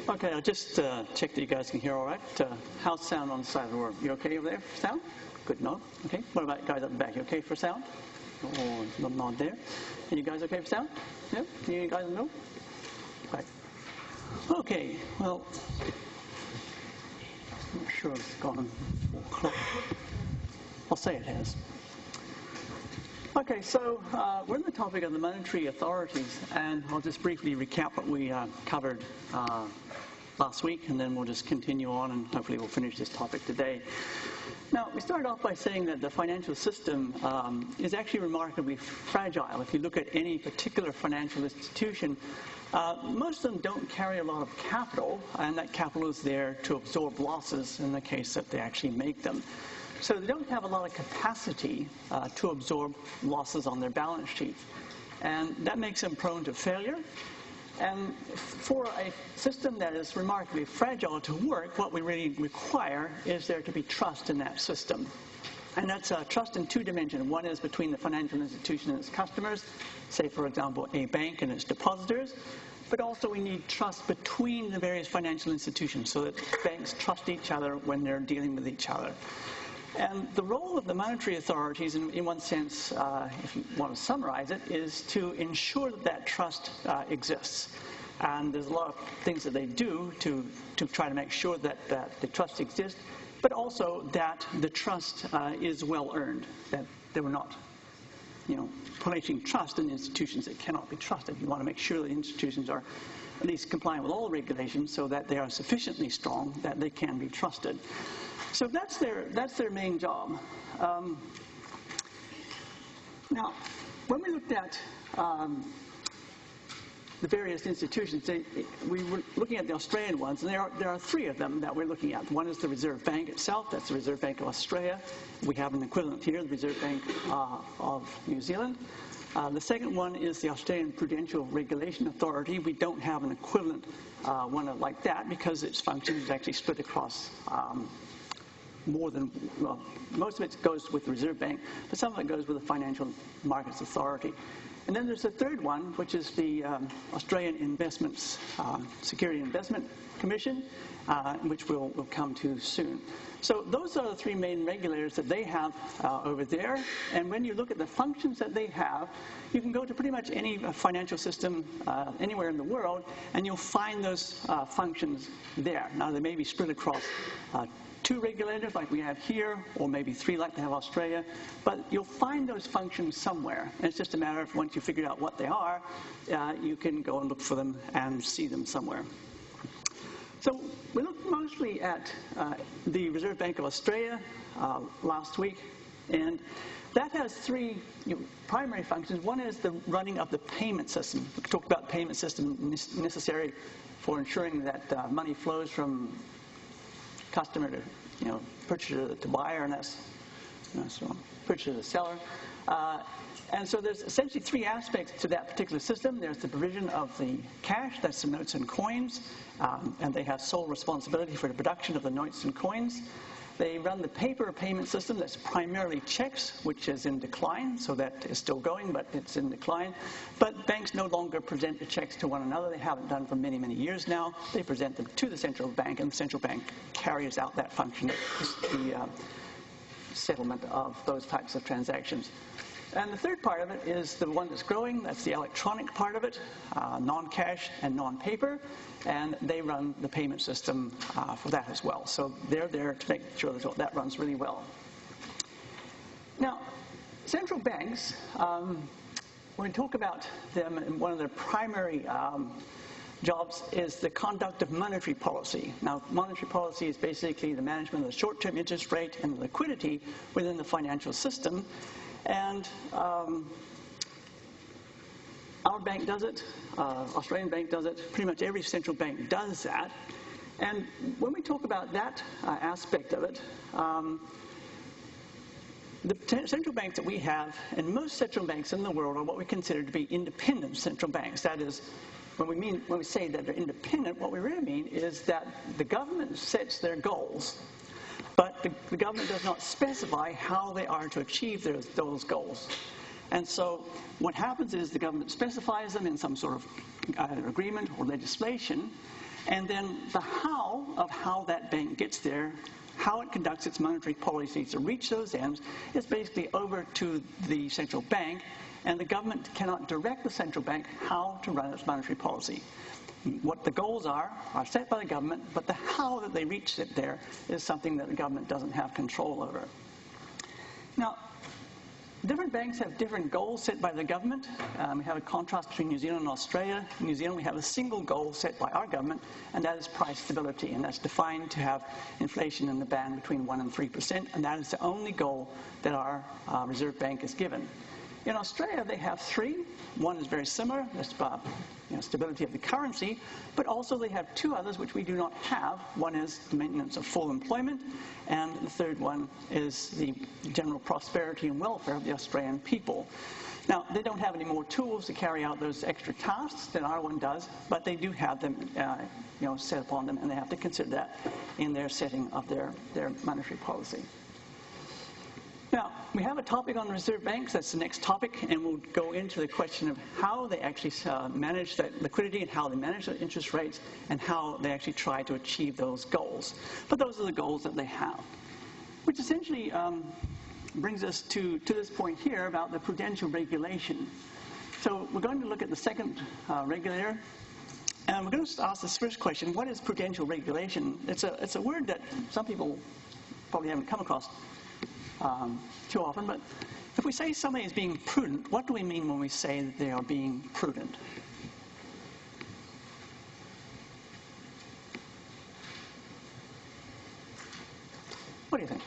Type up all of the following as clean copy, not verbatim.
Okay, I'll just check that you guys can hear all right. How's sound on the side of the room? You okay over there for sound? Good nod. Okay. What about guys up the back? You okay for sound? Oh, nod there. And you guys okay for sound? Yeah? You guys know? Right. Okay, well, I'm not sure it's gone 4 o'clock. I'll say it has. Okay, so we're on the topic of the monetary authorities, and I'll just briefly recap what we covered last week, and then we'll just continue on, and hopefully we'll finish this topic today. Now, we started off by saying that the financial system is actually remarkably fragile. If you look at any particular financial institution, most of them don't carry a lot of capital, and that capital is there to absorb losses in the case that they actually make them. So they don't have a lot of capacity to absorb losses on their balance sheet. And that makes them prone to failure. And for a system that is remarkably fragile to work, what we really require is there to be trust in that system. And that's trust in 2 dimensions. One is between the financial institution and its customers, say, for example, a bank and its depositors. But also we need trust between the various financial institutions so that banks trust each other when they're dealing with each other. And the role of the monetary authorities, in one sense, if you want to summarize it, is to ensure that that trust exists. And there's a lot of things that they do to try to make sure that the trust exists, but also that the trust is well earned, that they were not, placing trust in institutions that cannot be trusted. You want to make sure the institutions are at least complying with all regulations so that they are sufficiently strong that they can be trusted. So that's their main job. Now, when we looked at the various institutions, we were looking at the Australian ones, and there are 3 of them that we're looking at. One is the Reserve Bank itself. That's the Reserve Bank of Australia. We have an equivalent here, the Reserve Bank of New Zealand. The second one is the Australian Prudential Regulation Authority. We don't have an equivalent one like that because its functions is actually split across most of it goes with the Reserve Bank, but some of it goes with the Financial Markets Authority. And then there's a third one, which is the Australian Investments Security Investment Commission, which we'll come to soon. So those are the 3 main regulators that they have over there. And when you look at the functions that they have, you can go to pretty much any financial system anywhere in the world, and you'll find those functions there. Now, they may be split across 2 regulators like we have here, or maybe 3 like they have Australia, but you'll find those functions somewhere. And it's just a matter of once you figure out what they are, you can go and look for them and see them somewhere. So we looked mostly at the Reserve Bank of Australia last week, and that has 3 primary functions. One is the running of the payment system. We talked about the payment system necessary for ensuring that money flows from customer to purchaser to buyer, and that's so purchaser to seller. And so there's essentially 3 aspects to that particular system. There's the provision of the cash, that's the notes and coins, and they have sole responsibility for the production of the notes and coins. They run the paper payment system that's primarily checks, which is in decline, so that is still going, but it's in decline. But banks no longer present the checks to one another. They haven't done for many, many years now. They present them to the central bank, and the central bank carries out that function, the settlement of those types of transactions. And the third part of it is the one that's growing. That's the electronic part of it, non-cash and non-paper. And they run the payment system for that as well. So they're there to make sure that runs really well. Now, central banks, when we talk about them, and one of their primary jobs is the conduct of monetary policy. Now, monetary policy is basically the management of the short-term interest rate and liquidity within the financial system. And our bank does it, Australian bank does it, pretty much every central bank does that. And when we talk about that aspect of it, the central banks that we have, and most central banks in the world, are what we consider to be independent central banks. That is, when we say that they're independent, what we really mean is that the government sets their goals, but the government does not specify how they are to achieve those goals. And so what happens is the government specifies them in some sort of agreement or legislation, And then the how of how that bank gets there, how it conducts its monetary policies to reach those ends, is basically over to the central bank, and the government cannot direct the central bank how to run its monetary policy. What the goals are set by the government, but the how that they reach it there is something that the government doesn't have control over. Now, different banks have different goals set by the government. We have a contrast between New Zealand and Australia. In New Zealand, we have a single goal set by our government, and that is price stability, and that's defined to have inflation in the band between 1% and 3%, and that is the only goal that our Reserve Bank is given. In Australia, they have three. One is very similar. That's about stability of the currency. But also they have two others which we do not have. One is the maintenance of full employment. And the third one is the general prosperity and welfare of the Australian people. Now, they don't have any more tools to carry out those extra tasks than our one does, but they do have them set upon them, and they have to consider that in their setting of their monetary policy. Now, we have a topic on reserve banks. That's the next topic, and we'll go into the question of how they actually manage that liquidity and how they manage the interest rates and how they actually try to achieve those goals. But those are the goals that they have, which essentially brings us to this point here about the prudential regulation. So we're going to look at the second regulator, and we're going to ask this first question: what is prudential regulation? It's a word that some people probably haven't come across too often, but if we say somebody is being prudent, what do we mean when we say that they are being prudent? What do you think?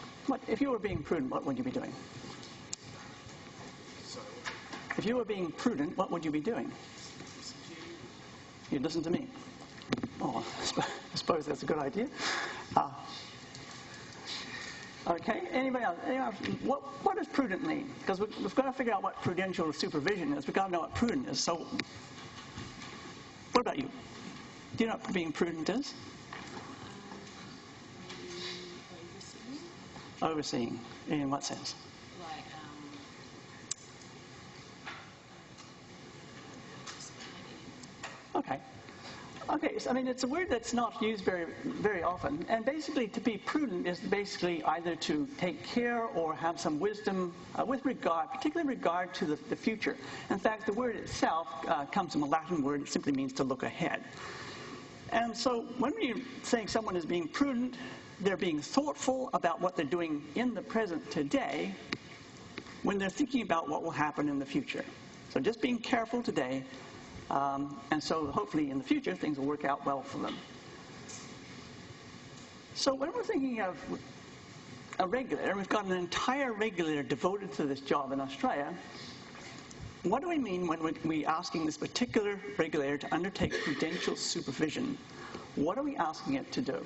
If you were being prudent, what would you be doing? If you were being prudent, what would you be doing? You'd listen to me. Oh, I suppose that's a good idea. Okay, anybody else? What does prudent mean? Because we've got to figure out what prudential supervision is. We've got to know what prudent is. So, what about you? Do you know what being prudent is? Overseeing. In what sense? Okay. Okay, so, I mean, it's a word that's not used very, very often. And basically, to be prudent is basically either to take care or have some wisdom with regard, particularly regard to the future. In fact, the word itself comes from a Latin word. It simply means to look ahead. And so when we're saying someone is being prudent, they're being thoughtful about what they're doing in the present today when they're thinking about what will happen in the future. So just being careful today. And so hopefully in the future things will work out well for them. So when we're thinking of a regulator, we've got an entire regulator devoted to this job in Australia. What do we mean when we're asking this particular regulator to undertake prudential supervision? What are we asking it to do?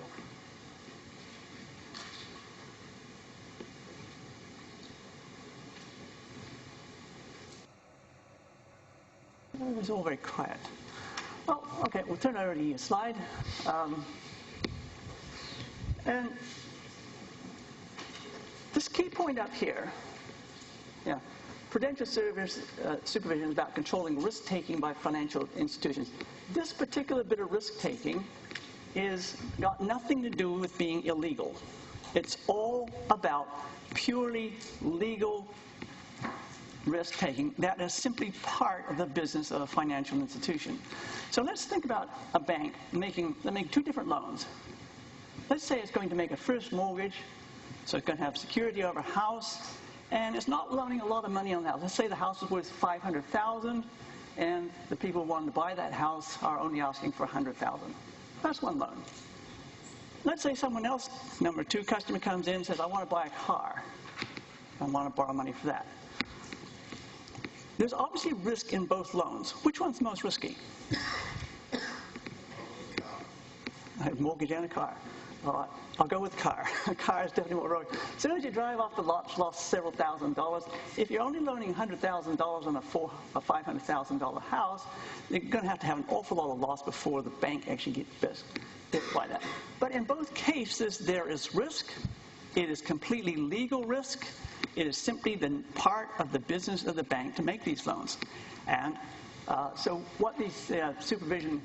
It's all very quiet. Well, okay, we'll turn over to your slide. And this key point up here, prudential supervision is about controlling risk-taking by financial institutions. This particular bit of risk-taking is got nothing to do with being illegal. It's all about purely legal risk-taking that is simply part of the business of a financial institution. So let's think about a bank making two different loans. Let's say it's going to make a first mortgage, so it's going to have security over a house, and it's not loaning a lot of money on the house. Let's say the house is worth $500,000, and the people wanting to buy that house are only asking for $100,000. That's one loan. Let's say someone else, number two customer, comes in and says, I want to buy a car. I want to borrow money for that. There's obviously risk in both loans. Which one's most risky? I have a mortgage and a car. All right, I'll go with car. A car is definitely more risky. As soon as you drive off the lot, you've lost several $1,000s. If you're only loaning $100,000 on a $500,000 house, you're going to have an awful lot of loss before the bank actually gets bit by that. But in both cases, there is risk. It is completely legal risk. It is simply the part of the business of the bank to make these loans. And so what these supervision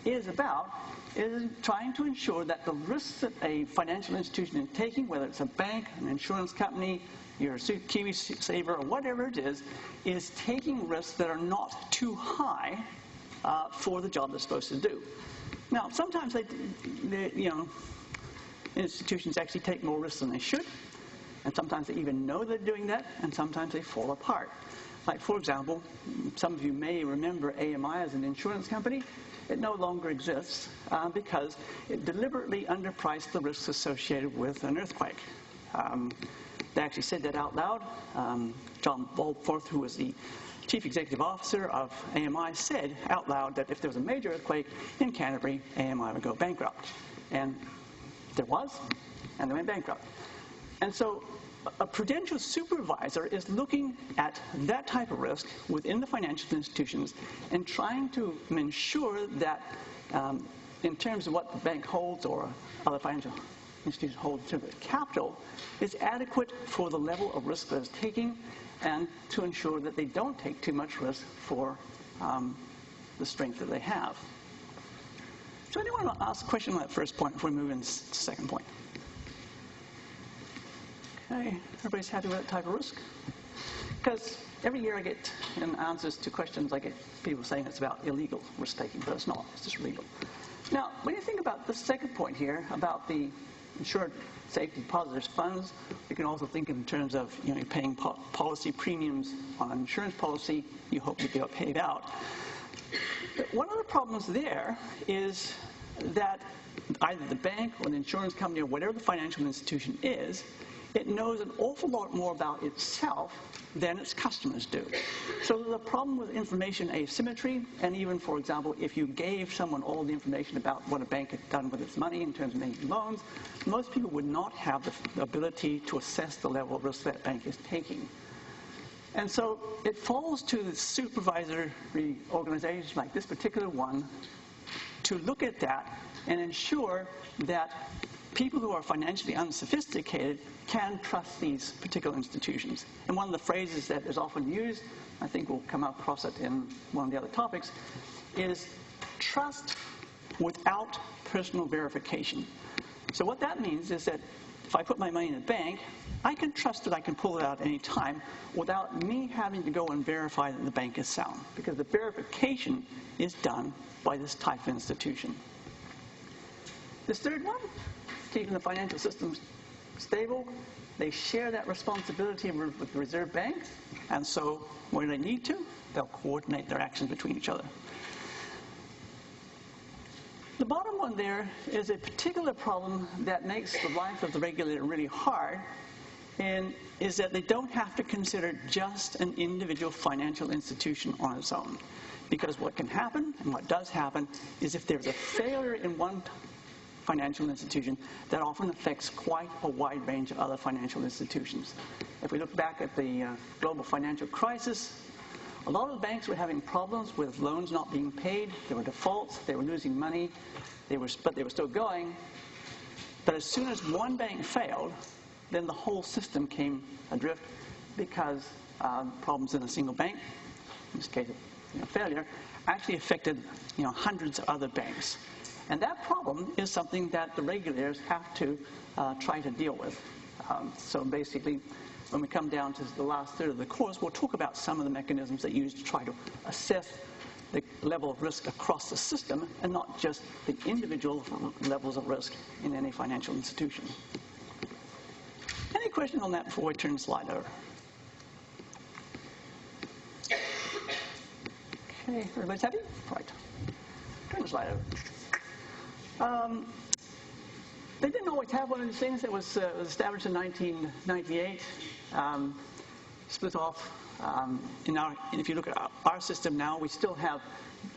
is about is trying to ensure that the risks that a financial institution is taking, whether it's a bank, an insurance company, your KiwiSaver, or whatever it is taking risks that are not too high for the job they're supposed to do. Now, sometimes institutions actually take more risks than they should, and sometimes they even know they're doing that, and sometimes they fall apart. Like, for example, some of you may remember AMI as an insurance company. It no longer exists because it deliberately underpriced the risks associated with an earthquake. They actually said that out loud. John Baldforth, who was the chief executive officer of AMI, said out loud that if there was a major earthquake in Canterbury, AMI would go bankrupt. And there was, and they went bankrupt. And so a prudential supervisor is looking at that type of risk within the financial institutions and trying to ensure that in terms of what the bank holds or other financial institutions hold in terms of capital is adequate for the level of risk that it's taking, and to ensure that they don't take too much risk for the strength that they have. So anyone want to ask a question on that first point before we move into the second point? Okay, everybody's happy with that type of risk? Because every year I get in answers to questions, I get people saying it's about illegal risk-taking, but it's not. It's just legal. Now, when you think about the second point here, about the insured safety depositors' funds, you can also think in terms of you're paying policy premiums on an insurance policy. You hope to get paid out. But one of the problems there is that either the bank or the insurance company or whatever the financial institution is, it knows an awful lot more about itself than its customers do. So there's a problem with information asymmetry, and even, for example, if you gave someone all the information about what a bank had done with its money in terms of making loans, most people would not have the ability to assess the level of risk that bank is taking. And so it falls to the supervisory organizations like this particular one to look at that and ensure that people who are financially unsophisticated can trust these particular institutions. And one of the phrases that is often used, I think we'll come across it in one of the other topics, is trust without personal verification. So what that means is that if I put my money in a bank, I can trust that I can pull it out any time without me having to go and verify that the bank is sound, because the verification is done by this type of institution. This third one, keeping the financial system stable, they share that responsibility with the Reserve Bank, and so when they need to, they'll coordinate their actions between each other. The bottom one there is a particular problem that makes the life of the regulator really hard, and is that they don't have to consider just an individual financial institution on its own. Because what can happen, and what does happen, is if there's a failure in one financial institution, that often affects quite a wide range of other financial institutions. If we look back at the global financial crisis, a lot of the banks were having problems with loans not being paid. There were defaults, they were losing money, but they were still going. But as soon as one bank failed, then the whole system came adrift, because problems in a single bank, in this case failure, actually affected hundreds of other banks. And that problem is something that the regulators have to try to deal with. So basically, when we come down to the last third of the course, we'll talk about some of the mechanisms they use to try to assess the level of risk across the system, and not just the individual levels of risk in any financial institution. Any questions on that before we turn the slide over? Okay, everybody's happy? Right. Turn the slide over. They didn't always have one of these things. That was established in 1998, split off. If you look at our system now, we still have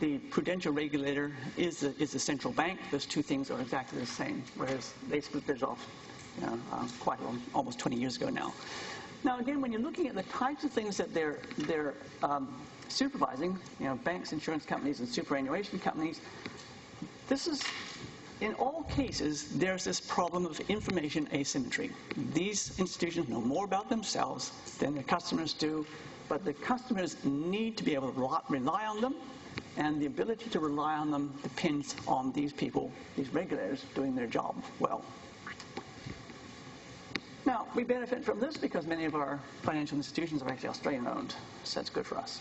the prudential regulator is the central bank. Those two things are exactly the same, whereas they split theirs off quite long, almost 20 years ago now. Now again, when you're looking at the types of things that they're supervising, banks, insurance companies, and superannuation companies, this is, in all cases, there's this problem of information asymmetry. These institutions know more about themselves than their customers do, but the customers need to be able to rely on them, and the ability to rely on them depends on these people, these regulators, doing their job well. Now, we benefit from this because many of our financial institutions are actually Australian-owned, so that's good for us.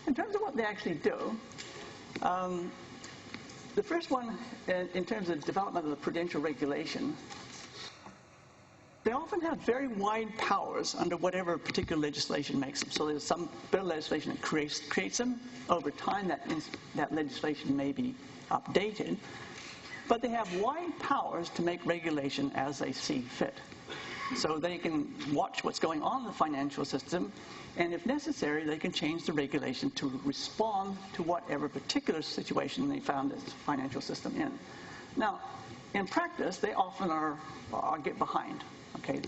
In terms of what they actually do, the first one, in terms of development of the prudential regulation, they often have very wide powers under whatever particular legislation makes them. So there's some bit of legislation that creates them. Over time, that legislation may be updated. But they have wide powers to make regulation as they see fit. So they can watch what's going on in the financial system, and if necessary, they can change the regulation to respond to whatever particular situation they found this financial system in. Now, in practice, they often get behind. Okay,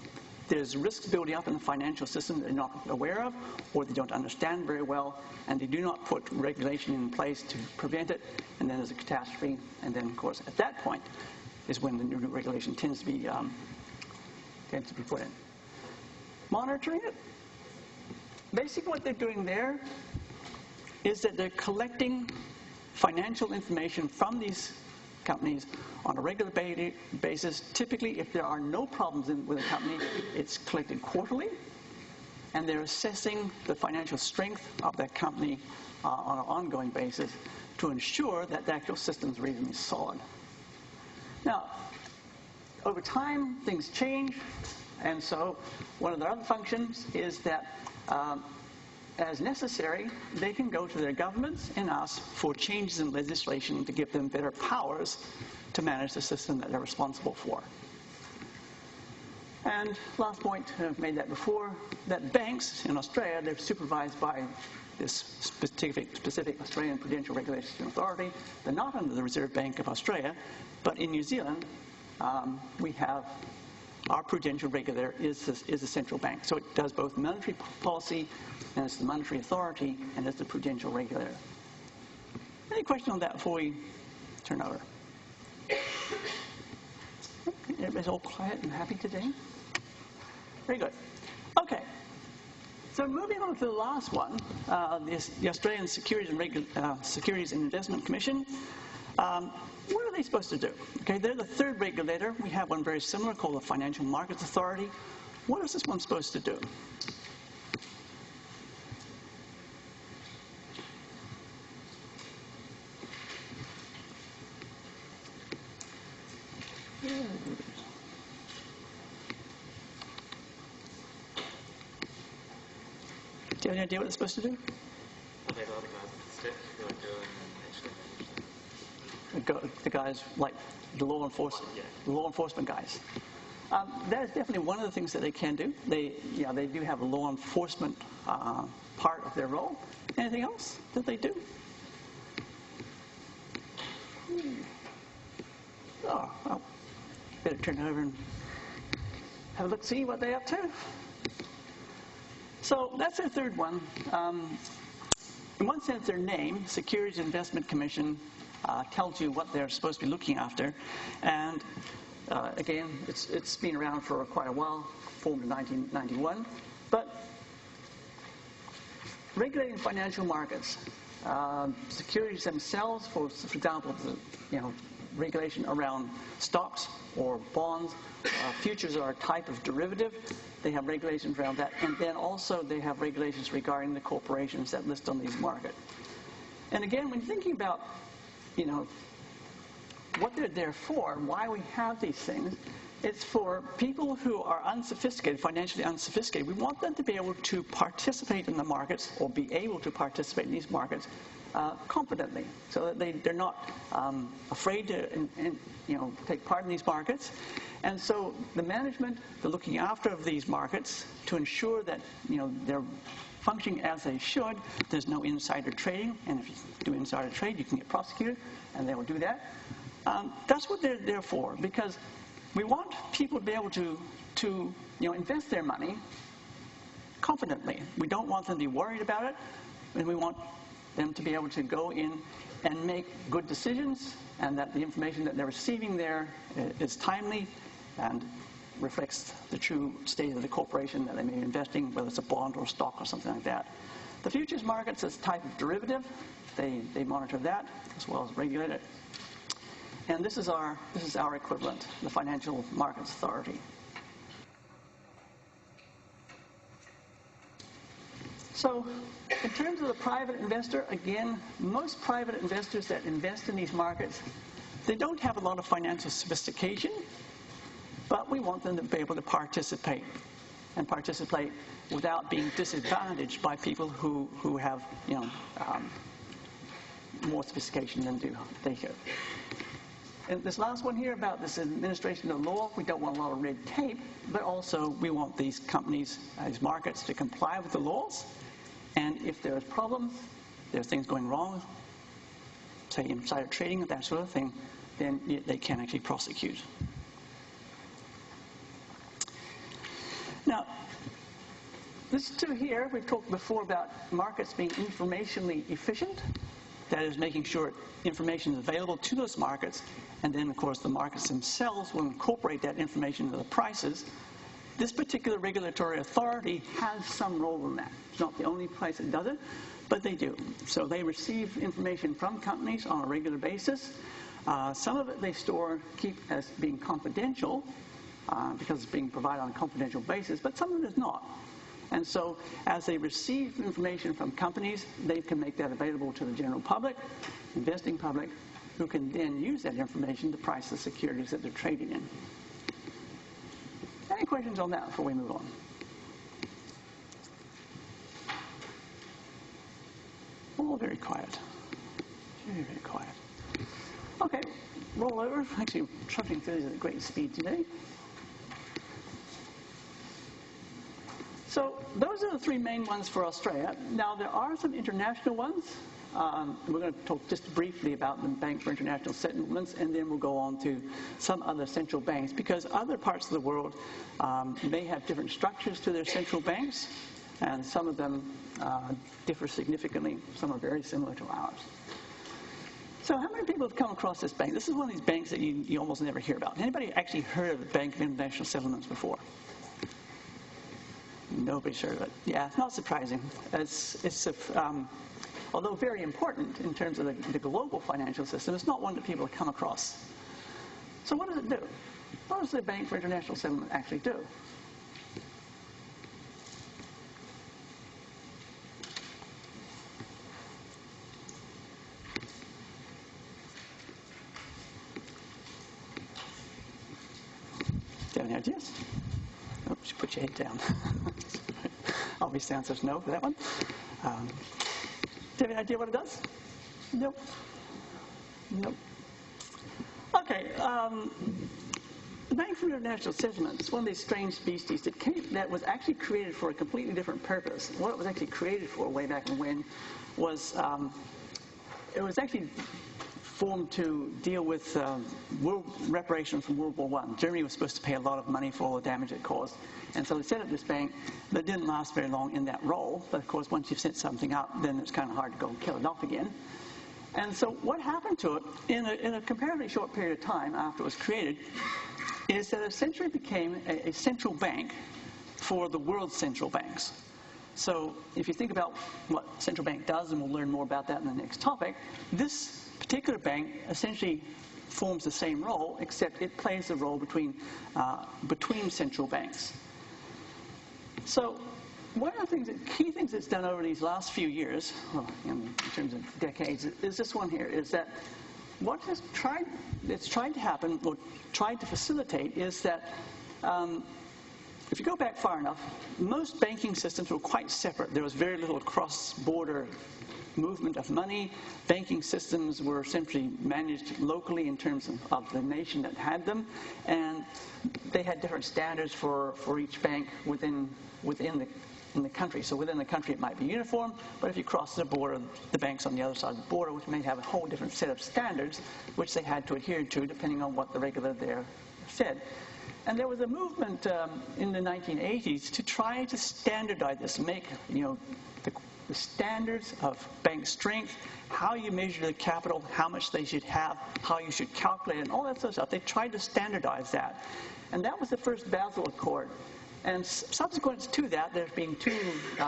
there's risks building up in the financial system that they're not aware of, or they don't understand very well, and they do not put regulation in place to prevent it, and then there's a catastrophe, and then, of course, at that point is when the new regulation tends to be put in. Monitoring it. Basically what they're doing there is that they're collecting financial information from these companies on a regular basis. Typically, if there are no problems with a company, it's collected quarterly, and they're assessing the financial strength of that company on an ongoing basis to ensure that the actual system is reasonably solid. Now, over time, things change, and so one of their other functions is that as necessary, they can go to their governments and ask for changes in legislation to give them better powers to manage the system that they're responsible for. And last point, I've made that before, that banks in Australia, they're supervised by this specific Australian Prudential Regulation Authority. They're not under the Reserve Bank of Australia, but in New Zealand, we have our prudential regulator is the central bank. So it does both monetary policy, and it's the monetary authority, and it's the prudential regulator. Any question on that before we turn over? Everybody's all quiet and happy today? Very good. Okay. So moving on to the last one, the Australian Securities and Investment Commission. What are they supposed to do? Okay, they're the third regulator. We have one very similar called the Financial Markets Authority. What is this one supposed to do? Do you have any idea what it's supposed to do? The guys like the law enforcement guys. That is definitely one of the things that they can do. They do have a law enforcement part of their role. Anything else that they do? Oh, well, better turn it over and have a look, see what they're up to. So that's their third one. In one sense, their name, Securities and Investment Commission, tells you what they're supposed to be looking after. And again, it's been around for quite a while, formed in 1991. But regulating financial markets, securities themselves, for example, regulation around stocks or bonds, futures are a type of derivative. They have regulations around that. And then also they have regulations regarding the corporations that list on these markets. And again, when thinking about what they're there for, why we have these things, it's for people who are unsophisticated, financially unsophisticated. We want them to be able to participate in the markets or be able to participate in these markets confidently, so that they're not afraid to take part in these markets. And so the management, the looking after of these markets to ensure that they're functioning as they should. There's no insider trading, and if you do insider trade, you can get prosecuted, and they will do that. That's what they're there for, because we want people to be able to invest their money confidently. We don't want them to be worried about it, and we want them to be able to go in and make good decisions, and that the information that they're receiving there is timely and reflects the true state of the corporation that they may be investing, whether it's a bond or a stock or something like that. The futures markets is a type of derivative. They monitor that as well as regulate it. And this is our equivalent, the Financial Markets Authority. So in terms of the private investor, again, most private investors that invest in these markets, they don't have a lot of financial sophistication, but we want them to be able to participate and participate without being disadvantaged by people who have, more sophistication than they do. And this last one here about this administration of law, we don't want a lot of red tape, but also we want these companies, these markets, to comply with the laws. And if there's problems, there's things going wrong, say insider trading, that sort of thing, then they can actually prosecute. Now, this two here, we've talked before about markets being informationally efficient. That is, making sure information is available to those markets, and then, of course, the markets themselves will incorporate that information into the prices. This particular regulatory authority has some role in that. It's not the only place that does it, but they do. So they receive information from companies on a regular basis. Some of it they keep as being confidential because it's being provided on a confidential basis, but some of it is not. And so as they receive information from companies, they can make that available to the general public, investing public, who can then use that information to price the securities that they're trading in. Any questions on that before we move on? All very quiet. Very, very quiet. Okay, roll over. Actually, trudging through these at great speed today. So those are the three main ones for Australia. Now, there are some international ones. We're going to talk just briefly about the Bank for International Settlements, and then we'll go on to some other central banks, because other parts of the world may have different structures to their central banks, and some of them differ significantly. Some are very similar to ours. So how many people have come across this bank? This is one of these banks that you almost never hear about. Anybody actually heard of the Bank for International Settlements before? Nobody's heard of it. Yeah, it's not surprising. Although very important in terms of the global financial system, it's not one that people have come across. So what does it do? What does the Bank for International Settlement actually do? Do you have any ideas? Oh, you put your head down. Obvious answer is no for that one. Do you have any idea what it does? Nope. Nope. Okay. The Bank for International Settlements is one of these strange beasties that was actually created for a completely different purpose. What it was actually created for way back when was it was actually formed to deal with reparations from World War I. Germany was supposed to pay a lot of money for all the damage it caused. And so they set up this bank that didn't last very long in that role. But of course, once you've set something up, then it's kind of hard to go and kill it off again. And so what happened to it in a comparatively short period of time after it was created is that it essentially became a central bank for the world's central banks. So if you think about what central bank does, and we'll learn more about that in the next topic, this particular bank essentially forms the same role, except it plays the role between central banks. So one of the key things it's done over these last few years, well, in terms of decades, is this one here, is that what it's tried to happen, or tried to facilitate, is that if you go back far enough, most banking systems were quite separate. There was very little cross-border movement of money. Banking systems were simply managed locally in terms of the nation that had them, and they had different standards for each bank within the country. So within the country it might be uniform, but if you cross the border, the banks on the other side of the border, which may have a whole different set of standards which they had to adhere to depending on what the regulator there said. And there was a movement in the 1980s to try to standardize this, make the standards of bank strength, how you measure the capital, how much they should have, how you should calculate it, and all that sort of stuff. They tried to standardize that. And that was the first Basel Accord And subsequent to that, there's been two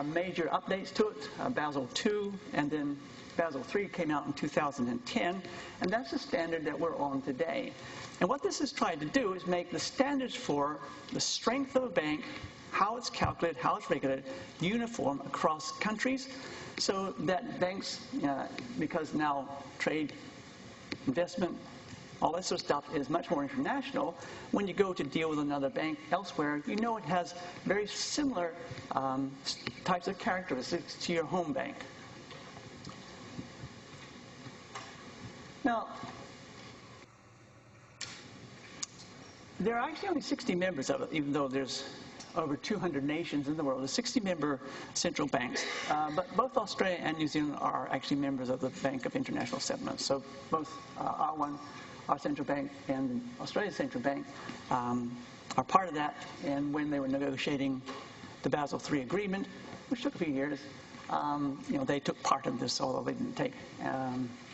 major updates to it, Basel II, and then Basel III came out in 2010, and that's the standard that we're on today. And what this has tried to do is make the standards for the strength of a bank, how it's calculated, how it's regulated, uniform across countries, so that banks, because now trade, investment, all that sort of stuff is much more international. When you go to deal with another bank elsewhere, you know it has very similar types of characteristics to your home bank. Now, there are actually only 60 members of it, even though there's over 200 nations in the world. There's 60-member central banks, but both Australia and New Zealand are actually members of the Bank of International Settlements. So both R1, our central bank, and Australia's central bank are part of that. And when they were negotiating the Basel III agreement, which took a few years, they took part in this, although they didn't take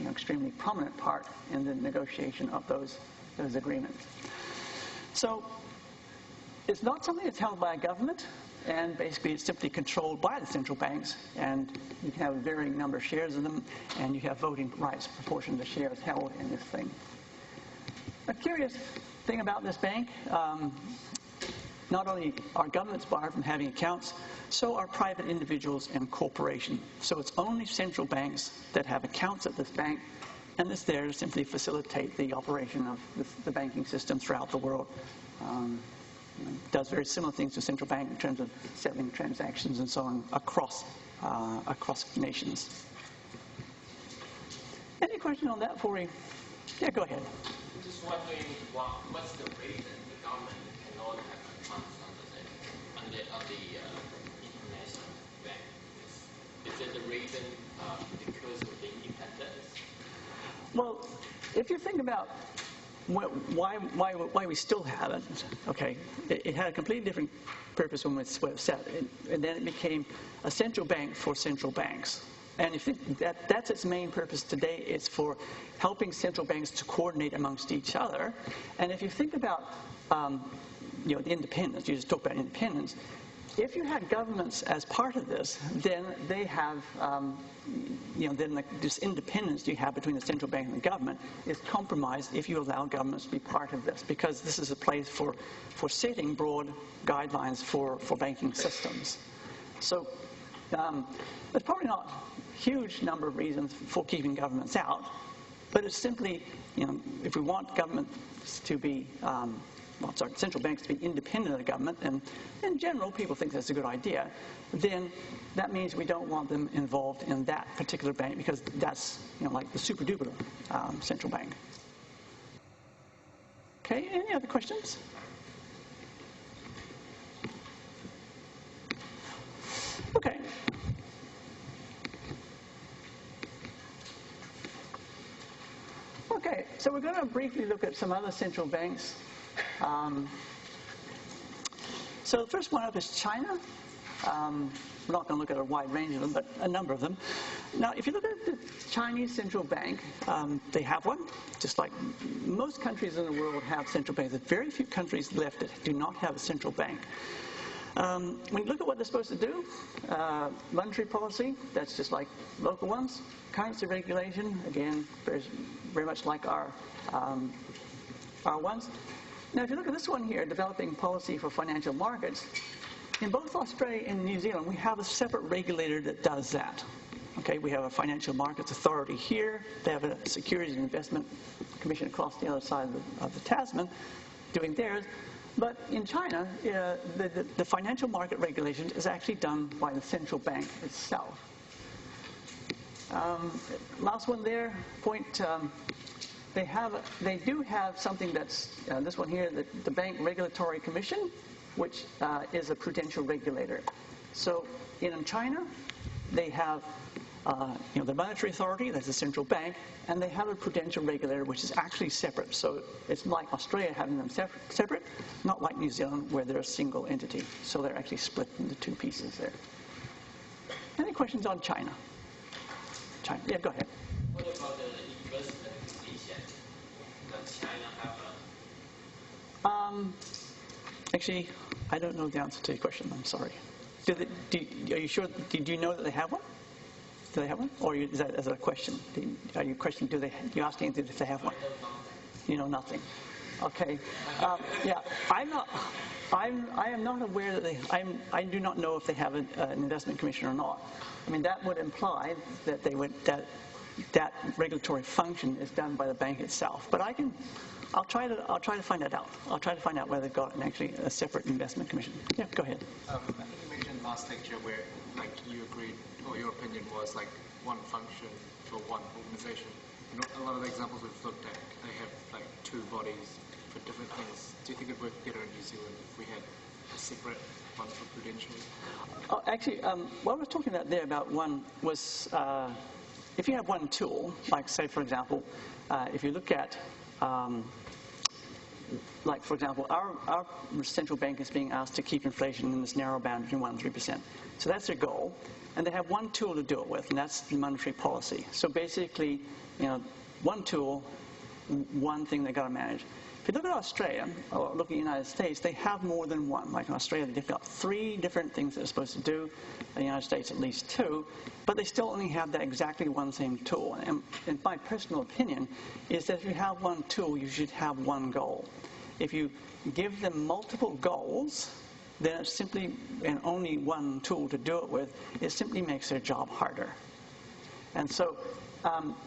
extremely prominent part in the negotiation of those agreements. So it's not something that's held by a government, and basically it's simply controlled by the central banks, and you can have a varying number of shares of them, and you have voting rights proportion to the shares held in this thing. A curious thing about this bank, not only are governments barred from having accounts, so are private individuals and corporations. So it's only central banks that have accounts at this bank, and it's there to simply facilitate the operation of the banking system throughout the world. Does very similar things to central bank in terms of settling transactions and so on across nations. Any question on that before we? Yeah, go ahead. I'm just wondering what's the reason the government cannot have accounts under the international bank? Is it the reason because of the independence? Well, if you think about why we still have it, okay, it had a completely different purpose when it was set, and then it became a central bank for central banks. And if that's its main purpose today, it's for helping central banks to coordinate amongst each other. And if you think about the independence, you just talked about independence. If you had governments as part of this, then they have, this independence you have between the central bank and the government is compromised if you allow governments to be part of this, because this is a place for setting broad guidelines for banking systems. So there's probably not a huge number of reasons for keeping governments out, but it's simply, if we want governments to be central banks to be independent of the government, and in general people think that's a good idea, then that means we don't want them involved in that particular bank, because that's like the super duper central bank. Okay, any other questions? Okay. Okay, so we're going to briefly look at some other central banks. So the first one up is China. We're not going to look at a wide range of them, but a number of them. Now, if you look at the Chinese central bank, they have one, just like most countries in the world have central banks. There's very few countries left that do not have a central bank. When you look at what they're supposed to do, monetary policy, that's just like local ones. Currency regulation, again, very much like our ones. Now, if you look at this one here, developing policy for financial markets, in both Australia and New Zealand, we have a separate regulator that does that. Okay, we have a financial markets authority here. They have a Securities and Investment Commission across the other side of the Tasman doing theirs. But in China, the financial market regulation is actually done by the central bank itself. Last one there, point. They do have something that's this one here, the Bank Regulatory Commission, which is a prudential regulator. So in China, they have the monetary authority, that's the central bank, and they have a prudential regulator, which is actually separate. So it's like Australia having them separate, not like New Zealand, where they're a single entity. So they're actually split into two pieces there. Any questions on China? China, yeah, go ahead. What about the investment position? Does China have Actually, I don't know the answer to your question. I'm sorry. Are you sure? Do you know that they have one? Do they have one? Or is that as a question? Are you questioning? You're asking if they have one? You know nothing. Okay. Yeah. I am not aware that I do not know if they have an investment commission or not. I mean, that would imply that that regulatory function is done by the bank itself. But I'll try to find that out. I'll try to find out whether they've got a separate investment commission. Yeah, go ahead. I think you mentioned last lecture where, like, you agreed, or your opinion was like one function for one organization. And a lot of the examples we've looked at, they have like two bodies for different things. Do you think it'd work better in New Zealand if we had a separate one for Prudential? Oh, actually, what I was talking about there about one was if you have one tool, like say, for example, if you look at, like, for example, our central bank is being asked to keep inflation in this narrow band between 1% and 3%. So that's their goal. And they have one tool to do it with, and that's the monetary policy. So basically, one tool, one thing they've got to manage. If you look at Australia, or look at the United States, they have more than one. Like in Australia, they've got 3 different things they're supposed to do. In the United States, at least 2. But they still only have that exactly one same tool. And my personal opinion is that if you have one tool, you should have one goal. If you give them multiple goals, then it's simply, and only one tool to do it with, it simply makes their job harder. And so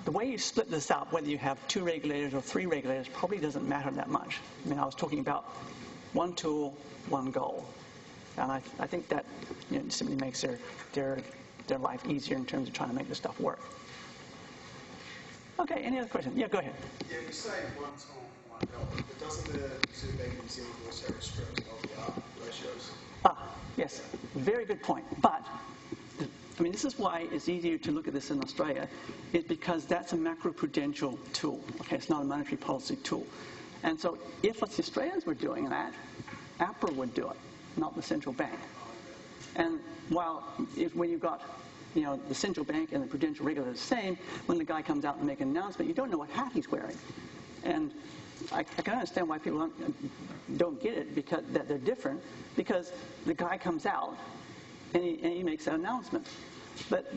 the way you split this up, whether you have 2 regulators or 3 regulators, probably doesn't matter that much. I mean, I was talking about one tool, one goal. And I think that simply makes their life easier in terms of trying to make this stuff work. Okay, any other questions? Yeah, go ahead. Yeah, you say one tool, one goal, but doesn't the Reserve Bank of New Zealand also restrict LVR ratios? Yes, very good point. But I mean, this is why it's easier to look at this in Australia, is because that's a macroprudential tool. Okay, it's not a monetary policy tool. And so if the Australians were doing that, APRA would do it, not the central bank. And while when you've got the central bank and the prudential regulator the same, when the guy comes out and makes an announcement, you don't know what hat he's wearing. And I can understand why people don't get it, because that they're different, because the guy comes out and he makes an announcement. But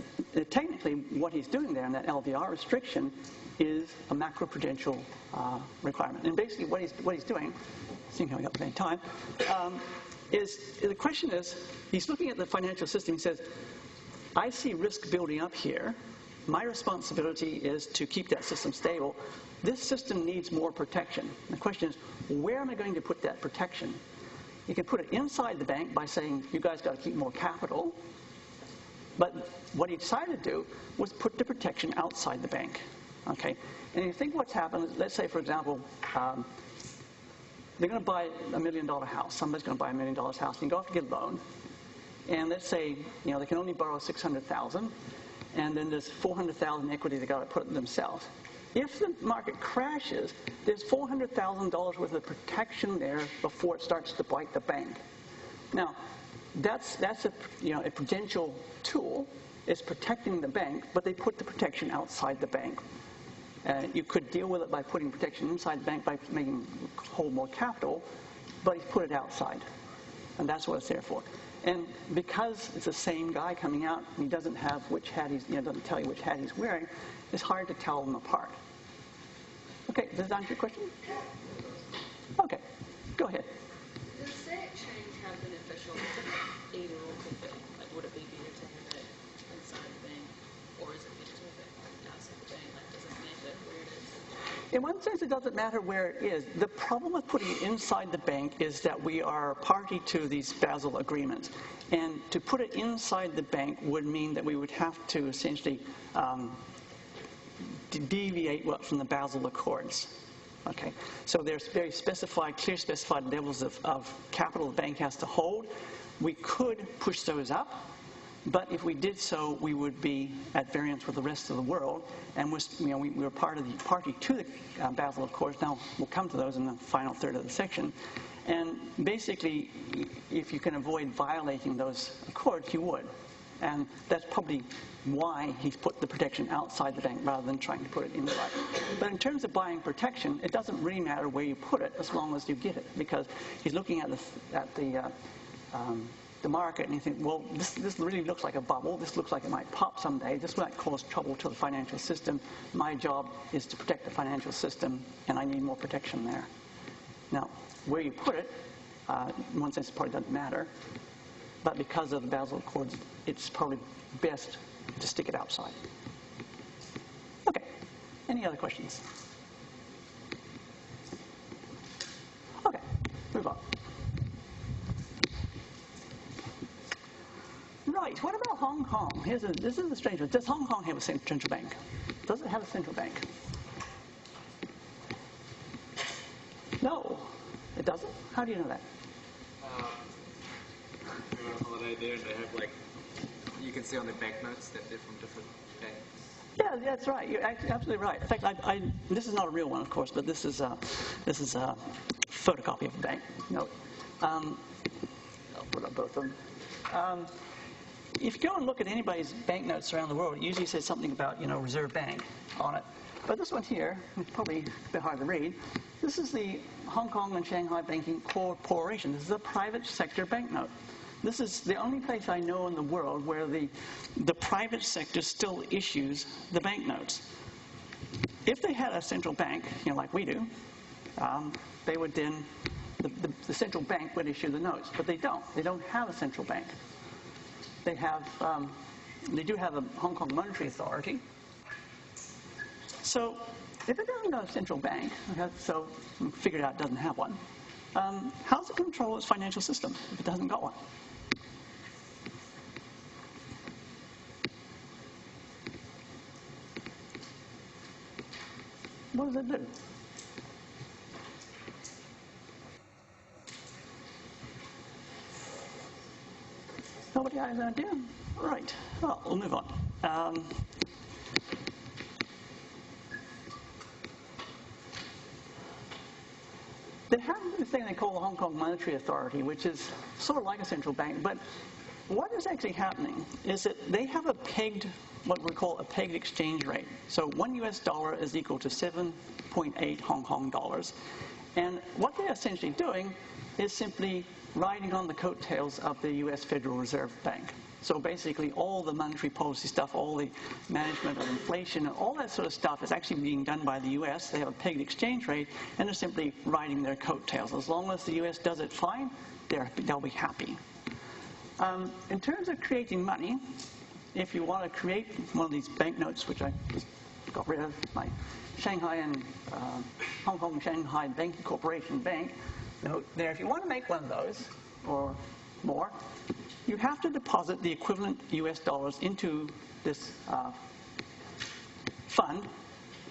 technically, what he's doing there in that LVR restriction is a macroprudential requirement. And basically, what he's doing, seeing how we got plenty of time, is the question is, he's looking at the financial system. He says, I see risk building up here. My responsibility is to keep that system stable. This system needs more protection. The question is, where am I going to put that protection? You can put it inside the bank by saying, you guys got to keep more capital. But what he decided to do was put the protection outside the bank. Okay? And you think what's happened, let's say, for example, they're going to buy $1 million house. Somebody's going to buy $1 million house, and you go off to get a loan. And let's say, they can only borrow $600,000, and then there's $400,000 equity they got to put in themselves. If the market crashes, there's $400,000 worth of protection there before it starts to bite the bank. Now, that's a prudential tool. It's protecting the bank, but they put the protection outside the bank. You could deal with it by putting protection inside the bank by making hold more capital, but he's put it outside, and that's what it's there for. And because it's the same guy coming out, he doesn't have which hat doesn't tell you which hat he's wearing, it's hard to tell them apart. Okay, does that answer your question? Okay, go ahead. Does that change how beneficial either or could be? Like, would it be better to have it inside the bank, or is it better to have it outside the bank? Like, does it matter where it is? In one sense, it doesn't matter where it is. The problem with putting it inside the bank is that we are party to these Basel agreements. And to put it inside the bank would mean that we would have to essentially deviate from the Basel Accords. Okay, so there's very clear specified levels of capital the bank has to hold. We could push those up, but if we did so, we would be at variance with the rest of the world, and we were party to the Basel Accords. Now we'll come to those in the final third of the section. And basically, if you can avoid violating those accords, you would. And that's probably why he's put the protection outside the bank rather than trying to put it inside. But in terms of buying protection, it doesn't really matter where you put it as long as you get it, because he's looking at the market and you think, well, this really looks like a bubble. This looks like it might pop someday. This might cause trouble to the financial system. My job is to protect the financial system, and I need more protection there. Now, where you put it, in one sense, it probably doesn't matter. But because of the Basel Accords, it's probably best to stick it outside. Okay. Any other questions? Okay. Move on. Right. What about Hong Kong? This is the strange one. Does Hong Kong have a central bank? Does it have a central bank? No, it doesn't. How do you know that? We're on holiday there, and they have you can see on the banknotes that they're from different banks. Yeah, that's right. You're absolutely right. In fact, this is not a real one, of course, but this is a photocopy of a bank note. I'll put up both of them. If you go and look at anybody's banknotes around the world, it usually says something about, Reserve Bank on it. But this one here, it's probably a bit hard to read. This is the Hong Kong and Shanghai Banking Corporation. This is a private sector banknote. This is the only place I know in the world where the private sector still issues the banknotes. If they had a central bank, like we do, they would then, the central bank would issue the notes. But they don't. They don't have a central bank. They do have a Hong Kong Monetary Authority. So if it doesn't have a central bank, so we figured out it doesn't have one, how does it control its financial system if it doesn't got one? What does it do? Nobody has an idea? Right. Well, we'll move on. They have this thing they call the Hong Kong Monetary Authority, which is sort of like a central bank. But what is actually happening is that they have what we call a pegged exchange rate. So $1 US is equal to 7.8 Hong Kong dollars. And what they're essentially doing is simply riding on the coattails of the US Federal Reserve Bank. So basically all the monetary policy stuff, all the management of inflation, all that sort of stuff is actually being done by the US. They have a pegged exchange rate, and they're simply riding their coattails. As long as the US does it fine, they'll be happy. In terms of creating money, if you want to create one of these banknotes, which I just got rid of, my Shanghai and Hong Kong Shanghai Banking Corporation Bank note there, if you want to make one of those, or more, you have to deposit the equivalent US dollars into this fund,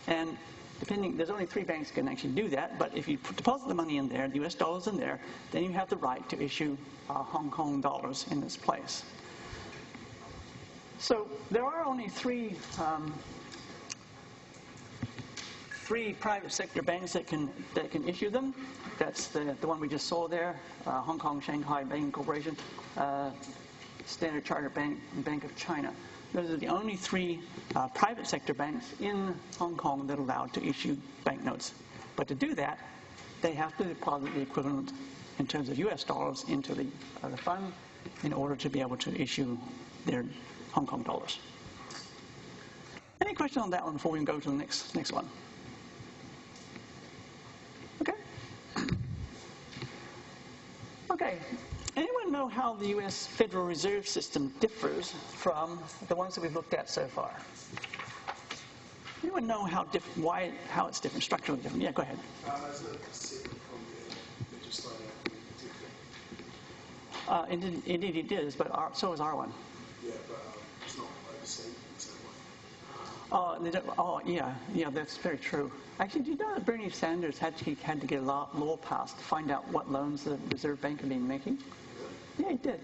and there's only 3 banks that can actually do that, but if you deposit the money in there, the US dollars in there, then you have the right to issue Hong Kong dollars in this place. So there are only three private sector banks that can issue them. That's the one we just saw there, Hong Kong Shanghai Banking Corporation, Standard Chartered Bank, and Bank of China. Those are the only 3 private sector banks in Hong Kong that are allowed to issue banknotes. But to do that, they have to deposit the equivalent in terms of US dollars into the fund in order to be able to issue their Hong Kong dollars. Any question on that one before we go to the next one? Okay. Okay. Anyone know how the U.S. Federal Reserve System differs from the ones that we've looked at so far? Anyone know how it's different, structurally different? Yeah, go ahead. Is it separate from the legislative particular? Indeed it is, but so is our one. Yeah, but it's not overseen in the same way. Yeah, that's very true. Actually, do you know that Bernie Sanders had to get a law passed to find out what loans the Reserve Bank had been making? Yeah, he did.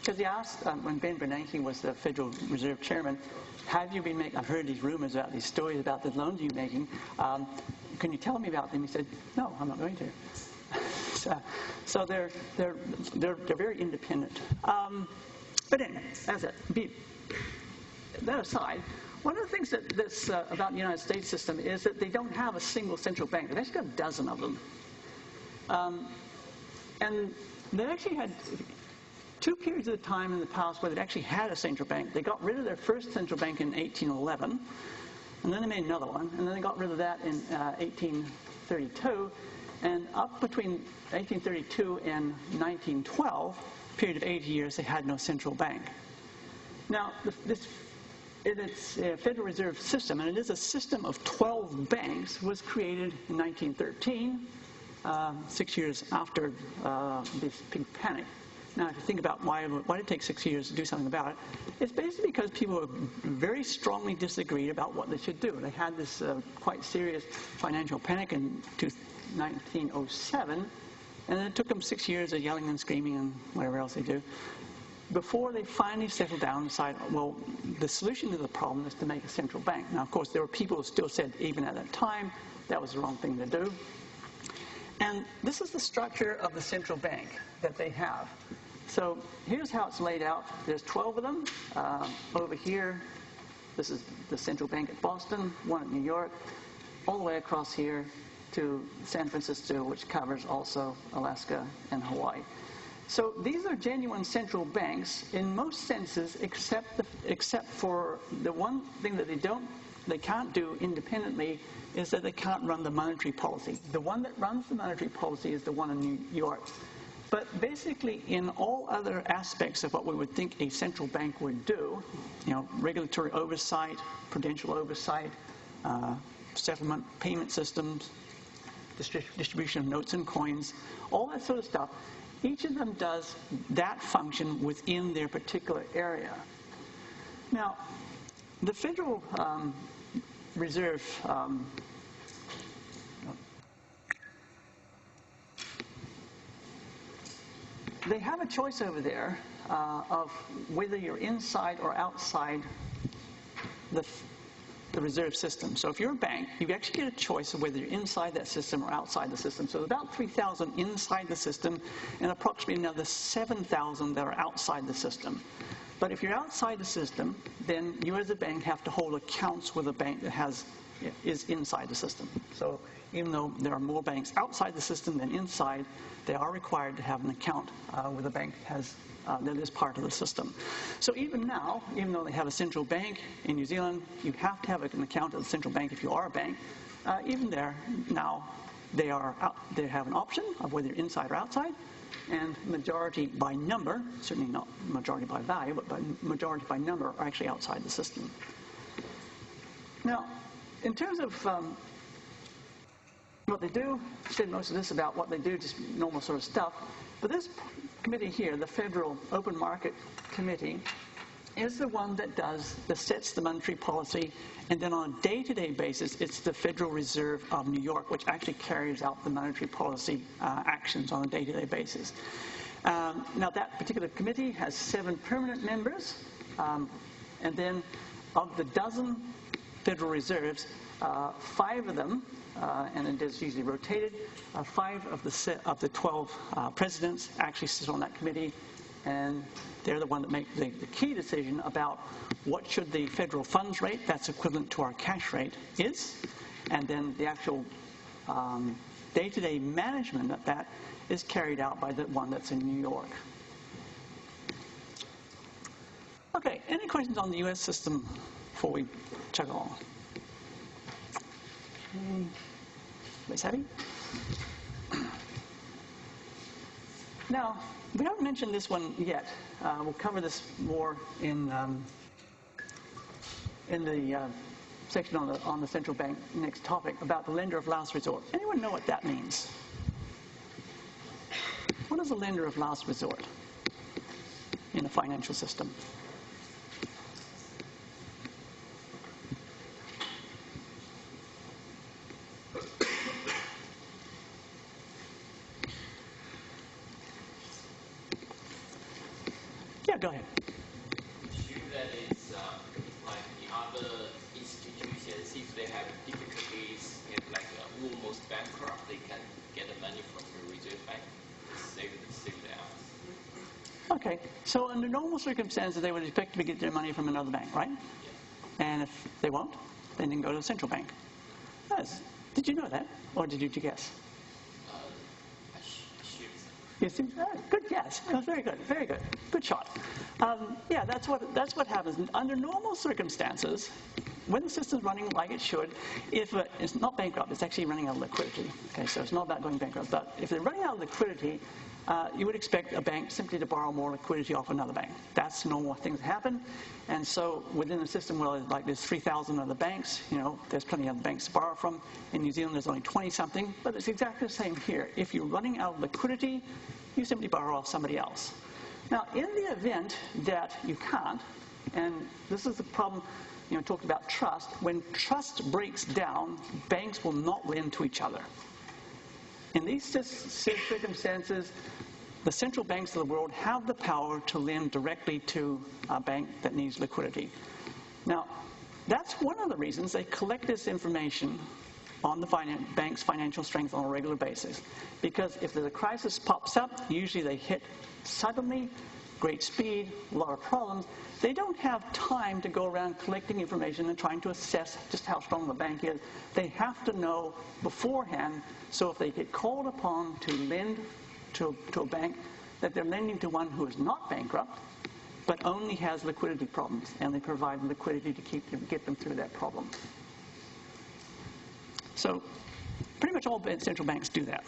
Because he asked, when Ben Bernanke was the Federal Reserve Chairman, have you been making, I've heard these rumors about these stories about the loans you're making. Can you tell me about them? He said, no, I'm not going to. So they're very independent. But anyway, that's it. that aside, one of the things that's about the United States system is that they don't have a single central bank. They've actually got a dozen of them. And they actually had two periods of time in the past where they actually had a central bank. They got rid of their first central bank in 1811, and then they made another one, and then they got rid of that in 1832. And up between 1832 and 1912, a period of 80 years, they had no central bank. Now, its Federal Reserve System, and it is a system of 12 banks, was created in 1913, 6 years after this big panic. Now, if you think about why did it take 6 years to do something about it, it's basically because people very strongly disagreed about what they should do. They had this quite serious financial panic in 1907, and then it took them 6 years of yelling and screaming and whatever else they do before they finally settled down and decided, well, the solution to the problem is to make a central bank. Now, of course, there were people who still said, even at that time, that was the wrong thing to do. And this is the structure of the central bank that they have. So here's how it's laid out. There's 12 of them. Over here, this is the central bank at Boston, one at New York, all the way across here to San Francisco, which covers also Alaska and Hawaii. So these are genuine central banks in most senses, except for the one thing that they can't do independently is that they can't run the monetary policy. The one that runs the monetary policy is the one in New York. But basically, in all other aspects of what we would think a central bank would do, regulatory oversight, prudential oversight, settlement, payment systems, distribution of notes and coins, all that sort of stuff, each of them does that function within their particular area. Now, the Federal Reserve they have a choice over there of whether you're inside or outside the reserve system. So if you're a bank, you actually get a choice of whether you're inside that system or outside the system. So about 3,000 inside the system and approximately another 7,000 that are outside the system. But if you're outside the system, then you as a bank have to hold accounts with a bank that is inside the system. So even though there are more banks outside the system than inside, they are required to have an account with a bank that is part of the system. So even now, even though they have a central bank in New Zealand, you have to have an account at the central bank if you are a bank. Even there now, they have an option of whether you're inside or outside, and majority by number, certainly not majority by value, but by majority by number are actually outside the system. Now, in terms of what they do, I said most of this about what they do, just normal sort of stuff. But this committee here, the Federal Open Market Committee, is the one that sets the monetary policy, and then on a day-to-day basis, it's the Federal Reserve of New York, which actually carries out the monetary policy actions on a day-to-day basis. Now, that particular committee has 7 permanent members, and then of the dozen Federal Reserves, 5 of them, and it is usually rotated, 5 of the 12 presidents actually sit on that committee, and they're the one that make the key decision about what should the federal funds rate, that's equivalent to our cash rate, is, and then the actual day-to-day management of that is carried out by the one that's in New York. Okay, any questions on the U.S. system before we chug along? Ms. Heavy? Now, we haven't mentioned this one yet. We'll cover this more in the section on the central bank next topic about the lender of last resort. Anyone know what that means? What is a lender of last resort in a financial system? Yeah, go ahead. Assume that it's like the other institutions, if they have difficulties, if like almost bankrupt, they can get the money from the Reserve Bank to save the Okay, so under normal circumstances, they would expect to get their money from another bank, right? And if they won't, then they can go to the central bank. Yes. Did you know that, or did you guess? I should. You think, good guess. Oh, very good, very good. Good shot. Yeah, that's what happens. Under normal circumstances, when the system's running like it should, if it's not bankrupt, it's actually running out of liquidity. Okay, so it's not about going bankrupt. But if they're running out of liquidity, you would expect a bank simply to borrow more liquidity off another bank. That's normal things that happen. And so within a system where like there's 3,000 other banks, there's plenty of banks to borrow from. In New Zealand, there's only 20-something, but it's exactly the same here. If you're running out of liquidity, you simply borrow off somebody else. Now, in the event that you can't, and this is the problem, talked about trust. When trust breaks down, banks will not lend to each other. In these circumstances, the central banks of the world have the power to lend directly to a bank that needs liquidity. Now, that's one of the reasons they collect this information on the bank's financial strength on a regular basis. Because if the crisis pops up, usually they hit suddenly, great speed, a lot of problems. They don't have time to go around collecting information and trying to assess just how strong the bank is. They have to know beforehand, so if they get called upon to lend to a bank, that they're lending to one who is not bankrupt, but only has liquidity problems, and they provide liquidity to get them through that problem. So pretty much all central banks do that.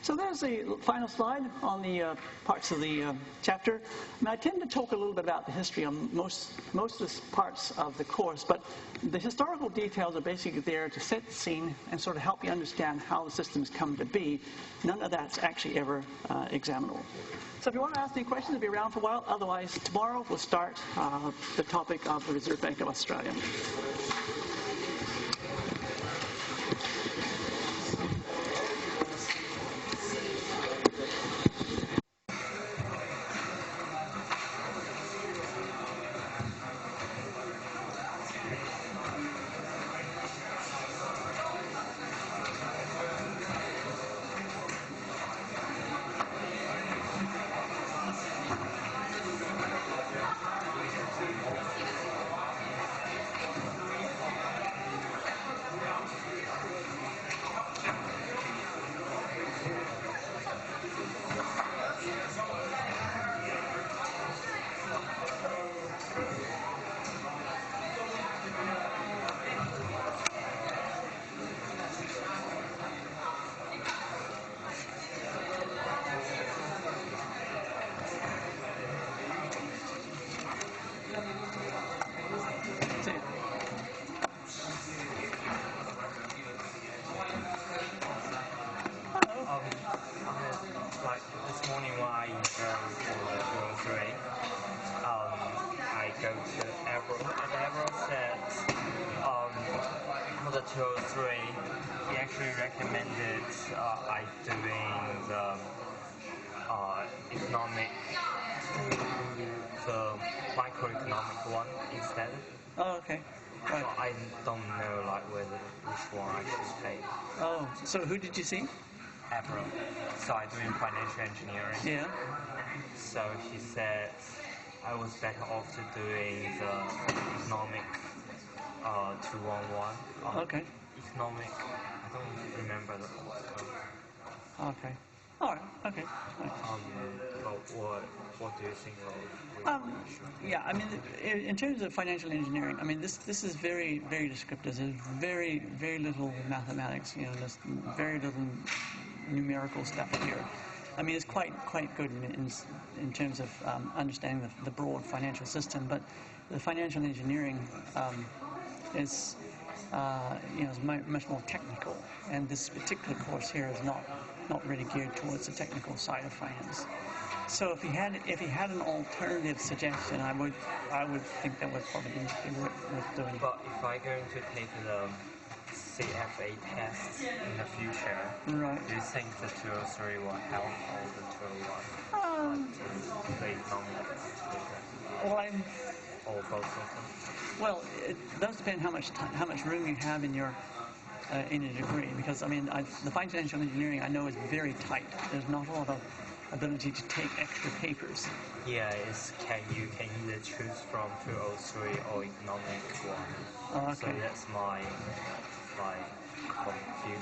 So there's the final slide on the parts of the chapter. And I tend to talk a little bit about the history on most of the parts of the course, but the historical details are basically there to set the scene and sort of help you understand how the system's come to be. None of that's actually ever examinable. So if you want to ask any questions, it'll be around for a while. Otherwise, tomorrow we'll start the topic of the Reserve Bank of Australia. This morning when I go to the 203, I go to Avro, and Avro said for the 203, he actually recommended I doing the microeconomic one instead. Oh, okay. Right. So I don't know which one I should take. Oh, so who did you see? Avro. So I'm doing financial engineering. Yeah. So he said I was better off to doing the economic 211. Okay. Economic, I don't remember the code. Okay. All right. Okay. But what do you think Yeah, I mean, in terms of financial engineering, I mean, this is very, very descriptive. There's very, very little mathematics. There's very little numerical stuff here. I mean, it's quite good in terms of understanding the broad financial system. But the financial engineering is much more technical, and this particular course here is not really geared towards the technical side of finance. So if he had an alternative suggestion, I would think that would probably be worth doing. But if I'm going to take the CFA test in the future, right? Do you think the 203 will help or the 201? The economics? Or both of them? Well, it does depend how much room you have in your degree, because I mean the financial engineering I know is very tight. There's not a lot of ability to take extra papers. Yeah, it's can either choose from 203 or economic one. Oh, So okay. that's my confusion.